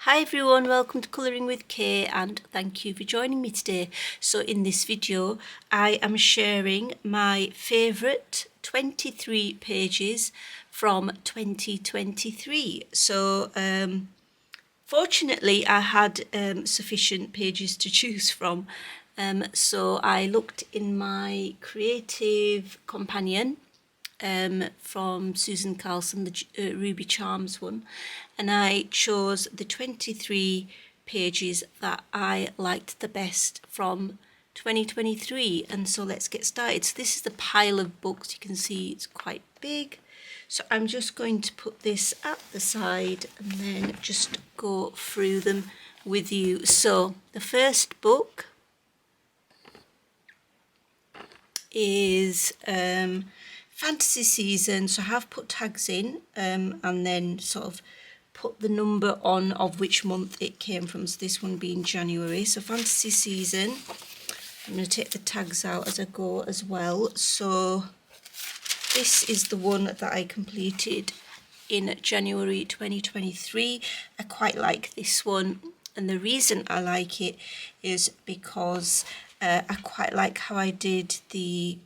Hi everyone, welcome to Colouring with Kay and thank you for joining me today. So in this video I am sharing my favourite 23 pages from 2023. So fortunately I had sufficient pages to choose from. So I looked in my creative companion from Susan Carlson, the Ruby Charms one, and I chose the 23 pages that I liked the best from 2023. And so let's get started. So this is the pile of books. You can see it's quite big, so I'm just going to put this at the side and then just go through them with you. So the first book is Fantasy Season. So I have put tags in and then sort of put the number on of which month it came from. So this one being January. So Fantasy Season. I'm going to take the tags out as I go as well. So this is the one that I completed in January 2023. I quite like this one, and the reason I like it is because I quite like how I did the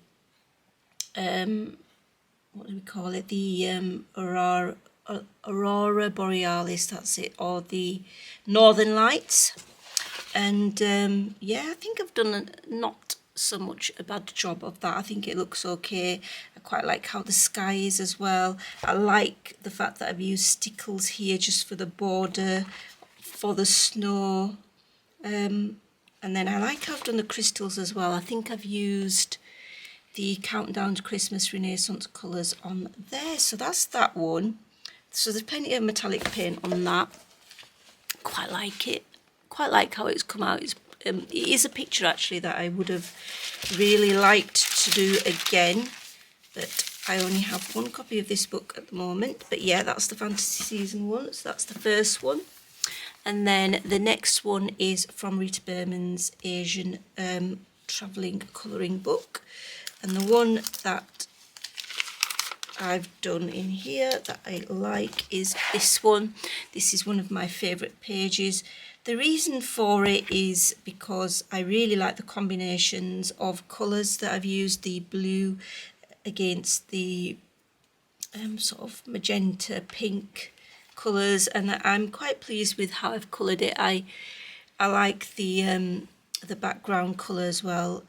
what do we call it, the Aurora Borealis, that's it, or the Northern Lights. And yeah, I think I've done not so much a bad job of that. I think it looks okay. I quite like how the sky is as well. I like the fact that I've used stickles here just for the border, for the snow. And then I like how I've done the crystals as well. I think I've used the Countdown to Christmas Renaissance colours on there. So that's that one. So there's plenty of metallic paint on that. Quite like it. Quite like how it's come out. It is a picture actually that I would have really liked to do again, but I only have one copy of this book at the moment. But yeah, that's the Fantasy Season one. So that's the first one. And then the next one is from Rita Berman's Asian travelling colouring book. And the one that I've done in here that I like is this one. This is one of my favourite pages. The reason for it is because I really like the combinations of colours that I've used, the blue against the sort of magenta pink colours, and I'm quite pleased with how I've coloured it. I like the background colour as well,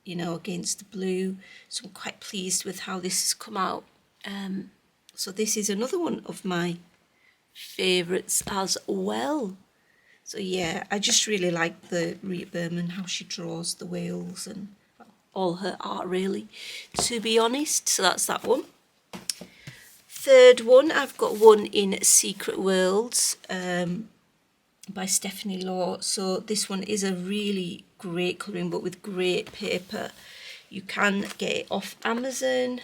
you know, against the blue. So I'm quite pleased with how this has come out. So this is another one of my favourites as well. So yeah, I just really like the Rita Berman, how she draws the whales and all her art really, to be honest. So that's that one. Third one, I've got one in Secret Worlds by Stephanie Law. So this one is a really great colouring book with great paper. You can get it off Amazon.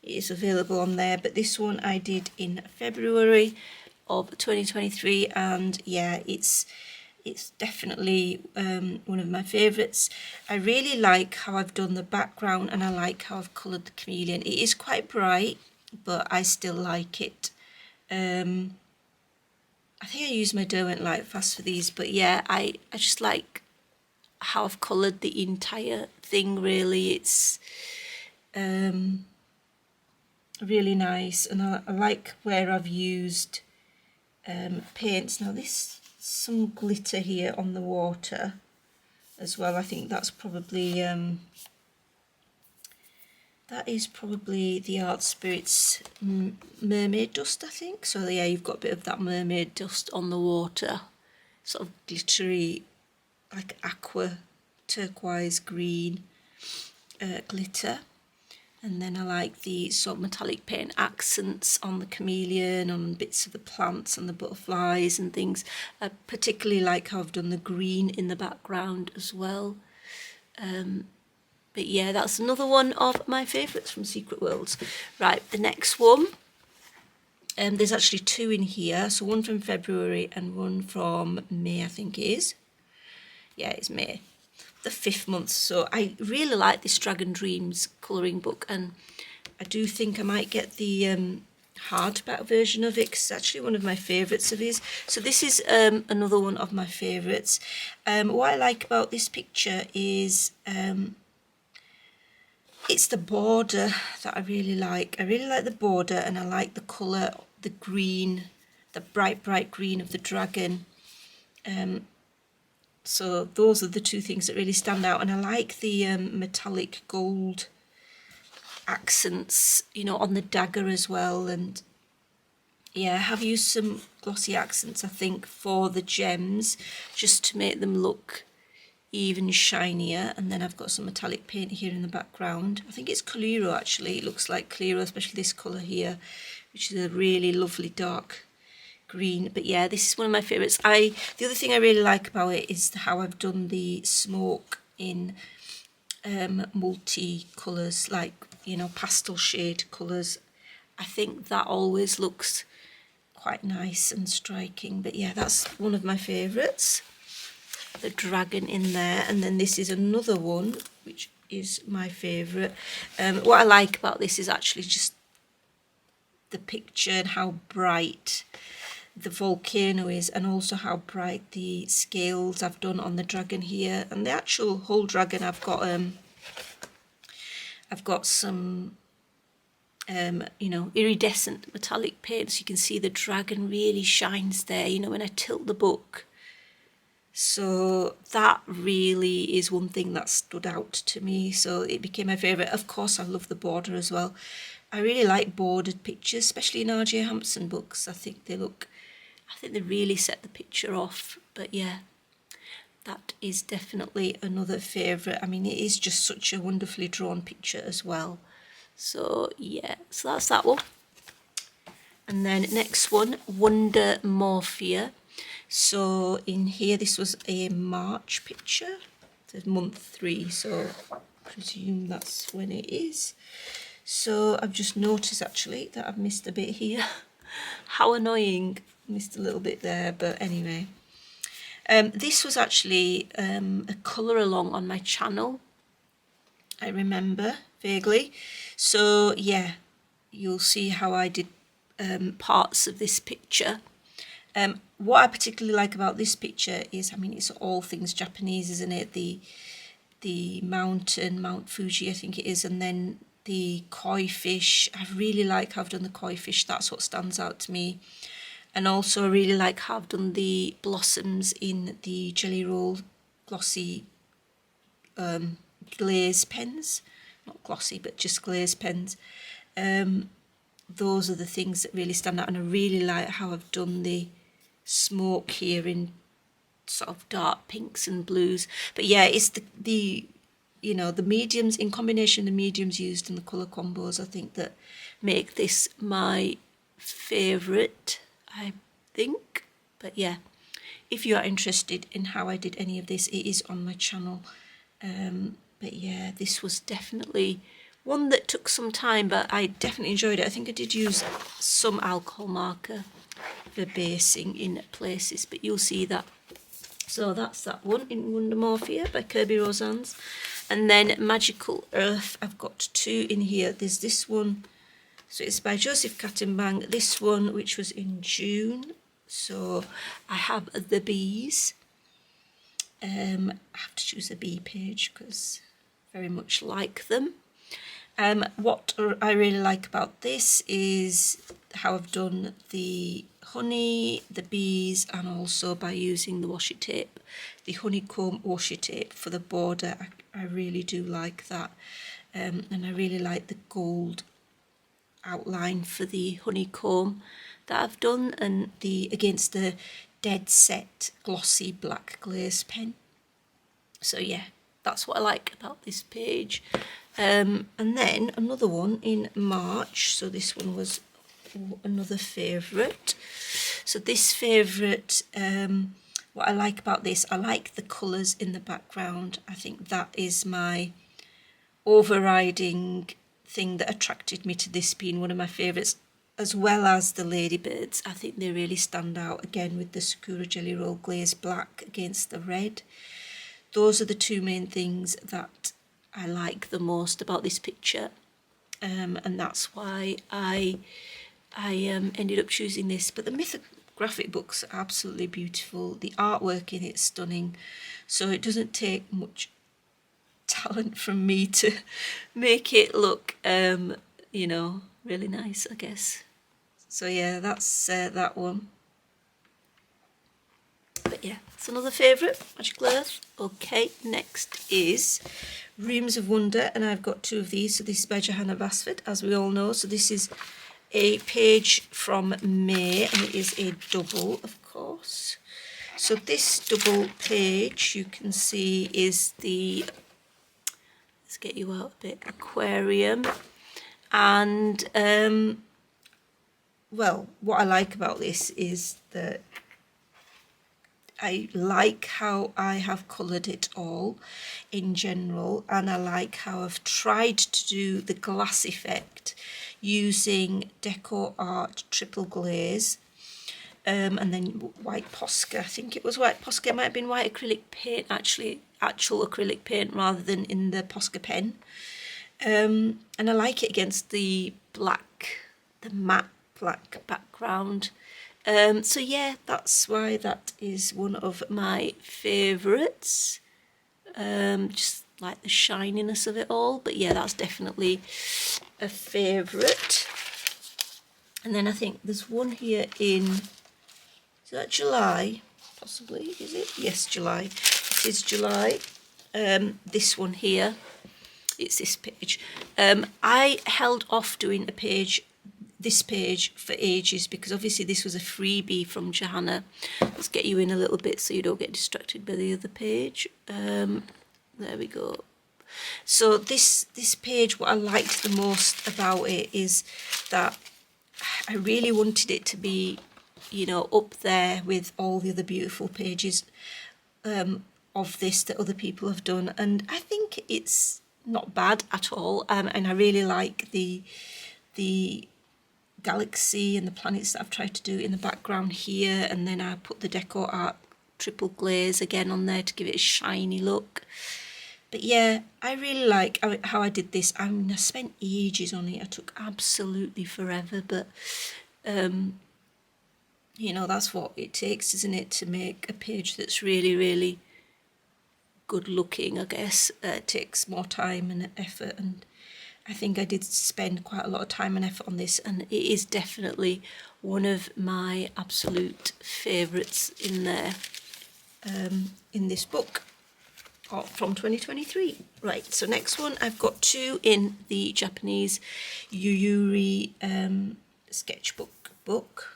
It is available on there, but this one I did in February of 2023, and yeah, it's definitely one of my favourites. I really like how I've done the background, and I like how I've coloured the chameleon. It is quite bright, but I still like it. I think I use my Derwent Light Fast for these, but yeah, I just like how I've coloured the entire thing really. It's really nice, and I like where I've used paints. Now this, some glitter here on the water as well. I think that's probably that is probably the Art Spirits mermaid dust, I think. So yeah, you've got a bit of that mermaid dust on the water, sort of glittery, like aqua turquoise green glitter. And then I like the sort of metallic paint accents on the chameleon, on bits of the plants and the butterflies and things. I particularly like how I've done the green in the background as well. But yeah, that's another one of my favourites from Secret Worlds. Right, the next one. There's actually two in here. So one from February and one from May, I think it is. Yeah, it's May, the 5th month. So I really like this Dragon Dreams colouring book, and I do think I might get the hardback version of it, 'cause it's actually one of my favourites of his. So this is another one of my favourites. What I like about this picture is it's the border that I really like. I really like the border, and I like the colour, the green, the bright green of the dragon. So those are the two things that really stand out, and I like the metallic gold accents, you know, on the dagger as well. And yeah, I have used some glossy accents, I think, for the gems, just to make them look even shinier. And then I've got some metallic paint here in the background. I think it's Coliro actually. It looks like Coliro, especially this colour here, which is a really lovely dark green. But yeah, this is one of my favourites. The other thing I really like about it is how I've done the smoke in multi colours, like, you know, pastel shade colours. I think that always looks quite nice and striking. But yeah, that's one of my favourites, the dragon in there. And then this is another one which is my favourite. What I like about this is actually just the picture and how bright the volcano is, and also how bright the scales I've done on the dragon here. And the actual whole dragon, I've got some you know, iridescent metallic paint, so you can see the dragon really shines there, you know, when I tilt the book. So that really is one thing that stood out to me, so it became my favourite. Of course, I love the border as well. I really like bordered pictures, especially in R.J. Hampson books. I think they really set the picture off. But yeah, that is definitely another favourite. I mean, it is just such a wonderfully drawn picture as well. So yeah, so that's that one. And then next one, Wonder Morphia. So in here, this was a March picture. It says month 3, so I presume that's when it is. So I've just noticed actually that I've missed a bit here. How annoying, missed a little bit there, but anyway. This was actually a colour along on my channel, I remember vaguely. So yeah, you'll see how I did parts of this picture. What I particularly like about this picture is, I mean, it's all things Japanese, isn't it? The mountain, Mount Fuji, I think it is, and then the koi fish. I really like how I've done the koi fish. That's what stands out to me. And also I really like how I've done the blossoms in the Jelly Roll glossy glaze pens. Not glossy, but just glaze pens. Those are the things that really stand out. And I really like how I've done the smoke here in sort of dark pinks and blues. But yeah, it's the you know, the mediums, in combination, the mediums used in the colour combos, I think that make this my favourite, I think. But yeah, if you are interested in how I did any of this, it is on my channel. But yeah, this was definitely one that took some time, but I definitely enjoyed it. I think I did use some alcohol marker for basing in places, but you'll see that. So that's that one in Wonder Morphia by Kirby Rosannes. And then Magical Earth, I've got 2 in here. There's this one, so it's by Joseph Kattenbang. This one, which was in June. So I have the bees. I have to choose a bee page because I very much like them. What I really like about this is how I've done the honey, the bees, and also by using the washi tape, the honeycomb washi tape for the border. I really do like that, and I really like the gold outline for the honeycomb that I've done, and against the dead set glossy black glaze pen. So yeah, that's what I like about this page. And then another one in March. So this one was another favourite. So this favourite, what I like about this, I like the colours in the background. I think that is my overriding thing that attracted me to this being one of my favourites, as well as the ladybirds. I think they really stand out, again with the Sakura Jelly Roll Glaze Black against the red. Those are the 2 main things that I like the most about this picture, and that's why I I ended up choosing this. But the mythographic books are absolutely beautiful. The artwork in it's stunning. So it doesn't take much talent from me to make it look, you know, really nice, I guess. So yeah, that's that one. But yeah, it's another favourite, Magical Earth. Okay, next is Rooms of Wonder, and I've got two of these. So this is by Johanna Basford, as we all know. So this is a page from May, and it is a double, of course. So this double page, you can see, is the, let's get you out a bit, aquarium. And, well, what I like about this is that I like how I have coloured it all in general, and I like how I've tried to do the glass effect using Deco Art Triple Glaze, and then white Posca. I think it was white Posca. It might have been white acrylic paint, actual acrylic paint rather than in the Posca pen. And I like it against the black, the matte black background. So yeah, that's why that is one of my favourites. Just like the shininess of it all. But yeah, that's definitely a favourite. And then I think there's one here in, is that July? Possibly, is it? Yes, July. It is July. This one here, it's this page. I held off doing this page for ages, because obviously this was a freebie from Johanna. Let's get you in a little bit so you don't get distracted by the other page. There we go. So this page, what I liked the most about it is that I really wanted it to be, you know, up there with all the other beautiful pages of this that other people have done, and I think it's not bad at all. And I really like the galaxy and the planets that I've tried to do in the background here, and then I put the Deco Art Triple Glaze again on there to give it a shiny look. But yeah, I really like how I did this. I mean, I spent ages on it. I took absolutely forever, but you know, that's what it takes, isn't it, to make a page that's really, really good looking, I guess. It takes more time and effort, and I think I did spend quite a lot of time and effort on this, and it is definitely one of my absolute favourites in there, in this book from 2023. Right, so next one, I've got two in the Japanese Yuuri Sketchbook book.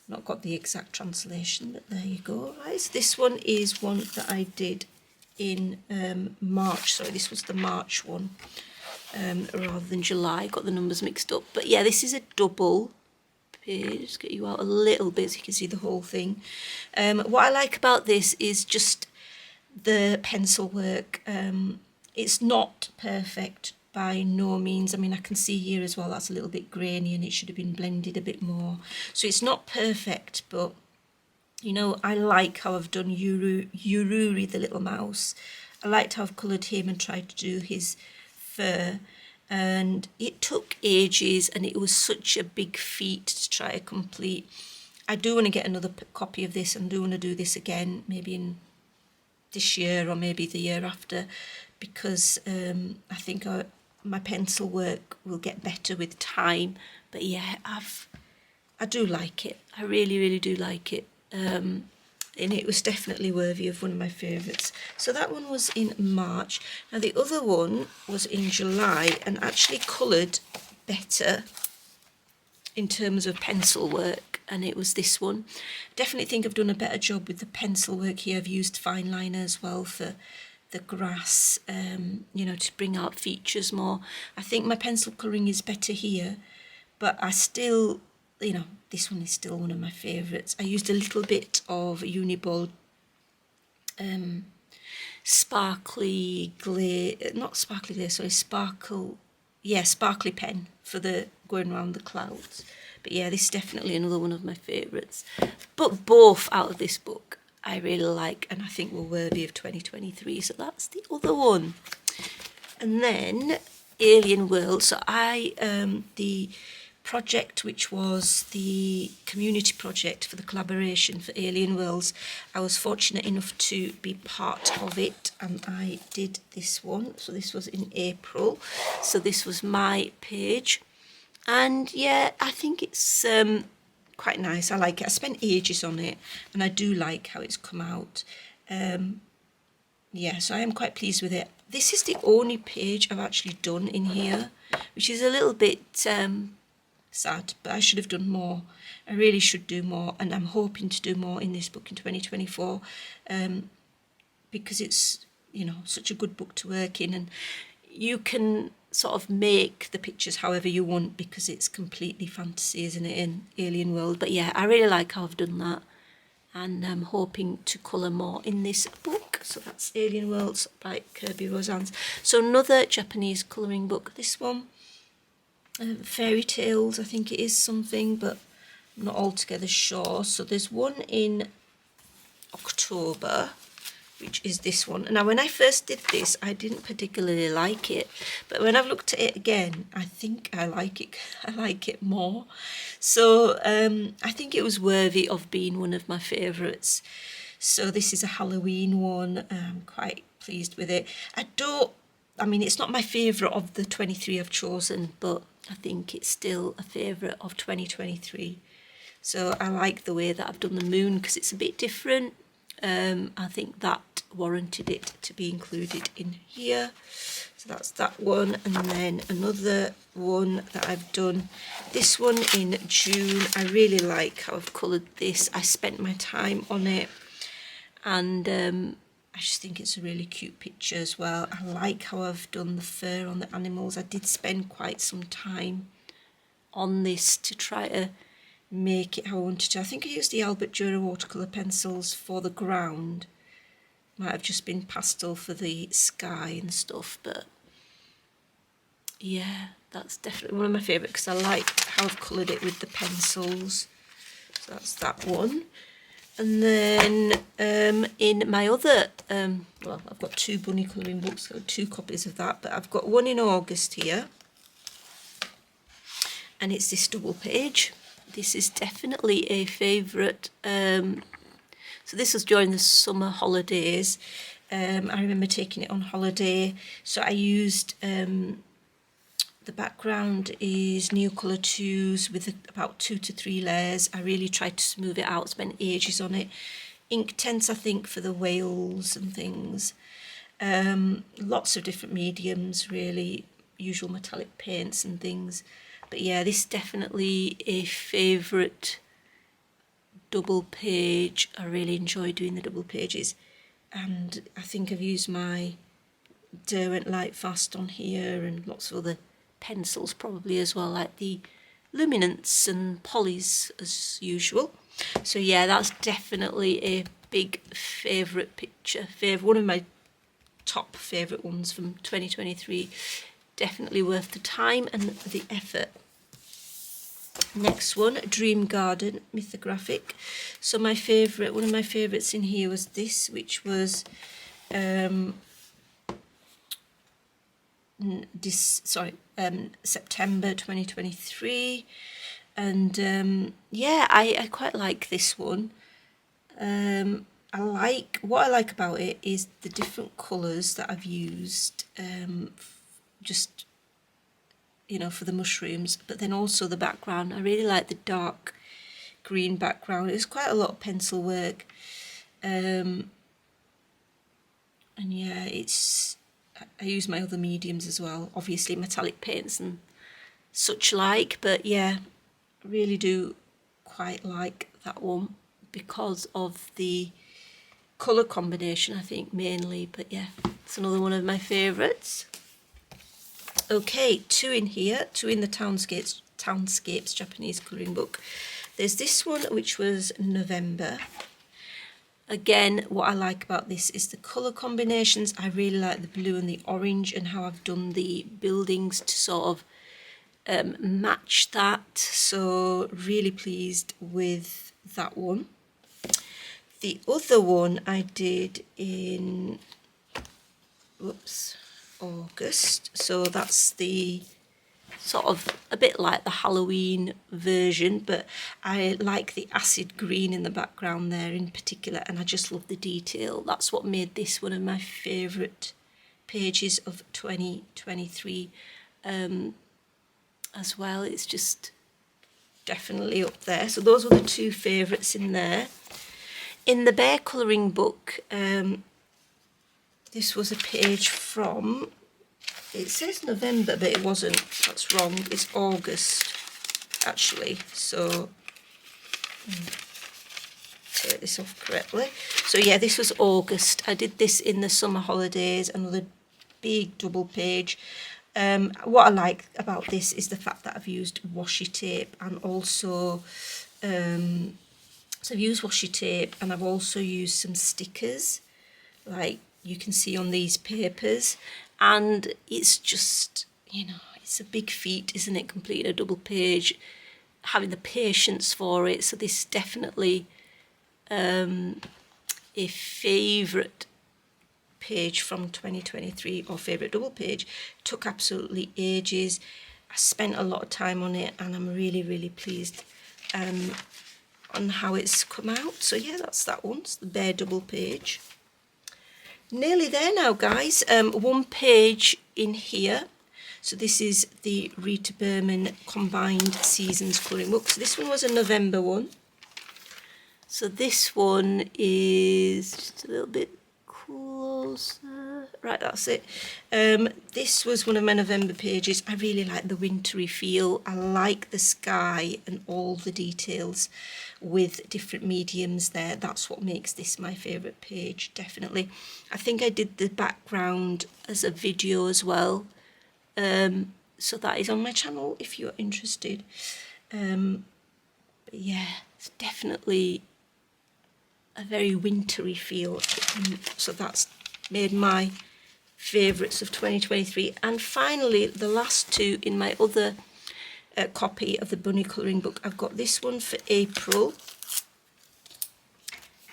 Not got the exact translation, but there you go. Right, so this one is one that I did in March. Sorry, this was the March one. Rather than July, got the numbers mixed up. But yeah, this is a double page. Just get you out a little bit so you can see the whole thing. What I like about this is just the pencil work. It's not perfect by no means. I mean, I can see here as well, that's a little bit grainy and it should have been blended a bit more. So it's not perfect, but you know, I like how I've done Yuuri the little mouse. I liked how I've coloured him and tried to do his fur, and it took ages and it was such a big feat to try to complete. I do want to get another copy of this and do want to do this again, maybe in this year or maybe the year after, because I think my pencil work will get better with time. But yeah, I do like it. I really, really do like it. And it was definitely worthy of one of my favourites. So that one was in March. Now the other one was in July and actually coloured better in terms of pencil work, and it was this one. Definitely think I've done a better job with the pencil work here. I've used fine liner as well for the grass, you know, to bring out features more. I think my pencil colouring is better here, but I still, you know, this one is still one of my favourites. I used a little bit of Uniball sparkly glaze, not sparkly glaze, sorry, sparkly pen for the going around the clouds. But yeah, this is definitely another one of my favourites. But both out of this book I really like and I think were worthy of 2023. So that's the other one. And then Alien World. So the project, which was the community project for the collaboration for Alien Worlds. I was fortunate enough to be part of it, and I did this one. So this was in April. So this was my page, and yeah, I think it's quite nice. I like it. I spent ages on it, and I do like how it's come out. Yeah, so I am quite pleased with it. This is the only page I've actually done in here, which is a little bit sad, but I should have done more. I really should do more, and I'm hoping to do more in this book in 2024, because it's, you know, such a good book to work in, and you can sort of make the pictures however you want because it's completely fantasy, isn't it, in Alien World. But yeah, I really like how I've done that, and I'm hoping to colour more in this book. So that's Alien Worlds by Kirby Rosannes. So another Japanese colouring book, this one, Fairy Tales, I think it is something, but I'm not altogether sure. So there's one in October, which is this one. Now, when I first did this, I didn't particularly like it, but when I've looked at it again, I think I like it. I like it more. So I think it was worthy of being one of my favourites. So this is a Halloween one. I'm quite pleased with it. I mean, it's not my favourite of the 23 I've chosen, but I think it's still a favourite of 2023. So I like the way that I've done the moon because it's a bit different. I think that warranted it to be included in here. So that's that one. And then another one that I've done, this one in June. I really like how I've coloured this. I spent my time on it, and I just think it's a really cute picture as well. I like how I've done the fur on the animals. I did spend quite some time on this to try to make it how I wanted to. I think I used the Albert Dürer watercolour pencils for the ground. Might have just been pastel for the sky and stuff, but yeah, that's definitely one of my favourites because I like how I've coloured it with the pencils. So that's that one. And then in my other, well, I've got two bunny colouring books, so 2 copies of that, but I've got one in August here, and it's this double page. This is definitely a favourite. So this was during the summer holidays. I remember taking it on holiday. So I used, the background is Neocolor 2s with about 2 to 3 layers. I really tried to smooth it out, spent ages on it. Inktense, I think, for the whales and things. Lots of different mediums, really, usual metallic paints and things. But yeah, this is definitely a favourite double page. I really enjoy doing the double pages, and I think I've used my Derwent Lightfast on here and lots of other pencils probably as well, like the Luminance and Polys as usual. So yeah, that's definitely a big favourite picture, one of my top favourite ones from 2023. Definitely worth the time and the effort. Next one, Dream Garden Mythographic. So my favourite, one of my favourites in here was this, which was September 2023, and yeah, I quite like this one. What I like about it is the different colours that I've used, just, you know, for the mushrooms, but then also the background. I really like the dark green background. It's quite a lot of pencil work, and yeah, I use my other mediums as well, obviously metallic paints and such like, but yeah, really do quite like that one because of the colour combination, I think, mainly. But yeah, it's another one of my favourites. Okay, 2 in here, 2 in the Townscapes Japanese colouring book. There's this one, which was November. Again, what I like about this is the colour combinations. I really like the blue and the orange and how I've done the buildings to sort of match that. So really pleased with that one. The other one I did in August. So that's the sort of a bit like the Halloween version, but I like the acid green in the background there in particular, and I just love the detail. That's what made this one of my favourite pages of 2023 as well. It's just definitely up there. So those were the two favourites in there. In the Bear colouring book, this was a page from, it says November, but it wasn't. That's wrong. It's August, actually. So, take this off correctly. So yeah, this was August. I did this in the summer holidays, another big double page. What I like about this is the fact that I've used washi tape, and also, so I've used washi tape, and I've also used some stickers, like you can see on these papers, and it's just, you know, it's a big feat, isn't it, completing a double page, having the patience for it. So this is definitely a favourite page from 2023, or favourite double page. Took absolutely ages. I spent a lot of time on it, and I'm really, really pleased on how it's come out. So yeah, that's that one. It's the Bear double page. Nearly there now, guys. One page in here. So this is the Rita Berman Combined Seasons colouring book. So this one was a November one. So this one is just a little bit closer. Right, that's it. This was one of my November pages. I really like the wintry feel. I like the sky and all the details with different mediums there. That's what makes this my favourite page, definitely. I think I did the background as a video as well. So that is on my channel if you're interested. But yeah, it's definitely a very wintry feel. So that's made my favourites of 2023. And finally, the last two in my other copy of the Bunny colouring book. I've got this one for April.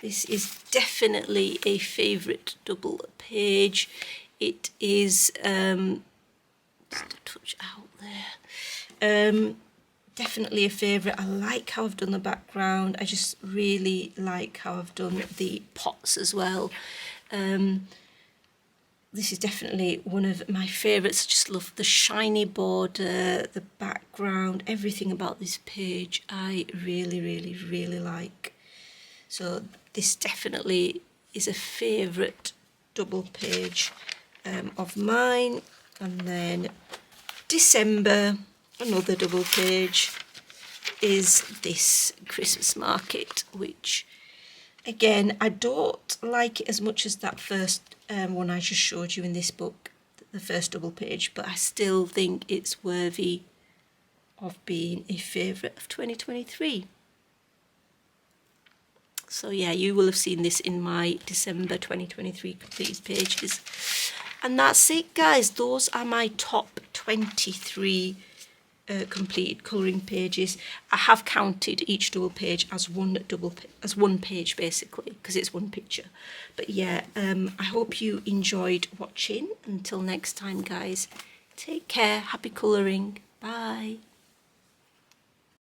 This is definitely a favourite double page. It is just a touch out there. Definitely a favourite. I like how I've done the background. I just really like how I've done the pots as well. This is definitely one of my favourites. I just love the shiny border, the background, everything about this page I really, really, really like. So this definitely is a favourite double page of mine. And then December, another double page, is this Christmas market, which again, I don't like it as much as that first one I just showed you in this book, the first double page, but I still think it's worthy of being a favourite of 2023. So yeah, you will have seen this in my December 2023 completed pages. And that's it, guys. Those are my top 23 completed colouring pages. I have counted each double page as one page basically, because it's one picture. But yeah, I hope you enjoyed watching. Until next time, guys, take care, happy colouring, bye.